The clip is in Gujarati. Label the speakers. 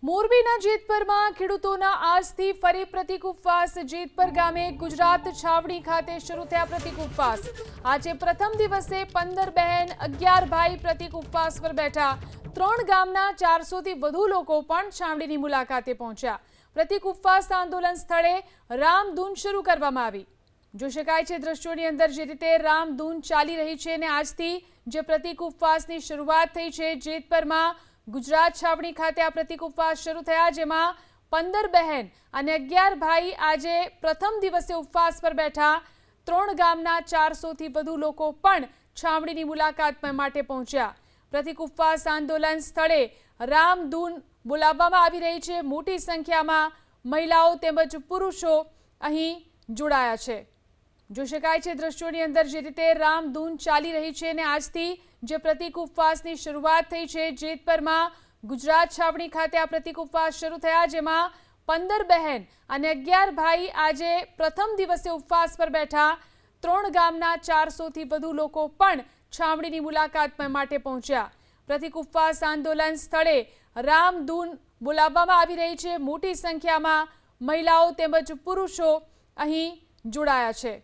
Speaker 1: મોરબીના જેતપરમાં ખેડૂતોના આજથી ફરી પ્રતિક ઉપવાસ। જેતપર ગામે ગુજરાત છાવણી ખાતે શરૂ થયા પ્રતિક ઉપવાસ। આજે પ્રથમ દિવસે 15 બહેન 11 ભાઈ પ્રતિક ઉપવાસ પર બેઠા। 3 ગામના 400 થી વધુ લોકો પણ છાવણીની મુલાકાતે પહોંચ્યા। પ્રતિક ઉપવાસ આંદોલન સ્થળે રામધૂન શરૂ કરવામાં આવી। જોઈ શકાય છે દ્રશ્યોની અંદર જે રીતે રામધૂન ચાલી રહી છે અને આજથી જે પ્રતિક ઉપવાસની શરૂઆત થઈ છે। જેતપરમાં ગુજરાત છાવણી ખાતે આ પ્રતિક ઉપવાસ શરૂ થયા, જેમાં 15 બહેન અને 11 ભાઈ આજે પ્રથમ દિવસે ઉપવાસ પર બેઠા। 3 ગામના 400 થી વધુ લોકો પણ છાવણીની મુલાકાત માટે પહોંચ્યા। પ્રતિક ઉપવાસ આંદોલન સ્થળે રામધૂન બોલાવવામાં આવી રહી છે। મોટી સંખ્યામાં મહિલાઓ તેમજ પુરુષો અહીં જોડાયા છે। જોઈ શકાય છે દ્રશ્યોની અંદર જે રીતે રામધૂન ચાલી રહી છે અને આજથી જે પ્રતિક ઉપવાસની શરૂઆત થઈ છે। જેતપરમાં ગુજરાત છાવણી ખાતે આ પ્રતિક ઉપવાસ શરૂ થયા, જેમાં 15 બહેન અને 11 ભાઈ આજે પ્રથમ દિવસે ઉપવાસ પર બેઠા। 3 ગામના 400 થી વધુ લોકો પણ છાવણીની મુલાકાત માટે પહોંચ્યા। પ્રતિક ઉપવાસ આંદોલન સ્થળે રામધૂન બોલાવવામાં આવી રહી છે। મોટી સંખ્યામાં મહિલાઓ તેમજ પુરુષો અહીં જોડાયા છે।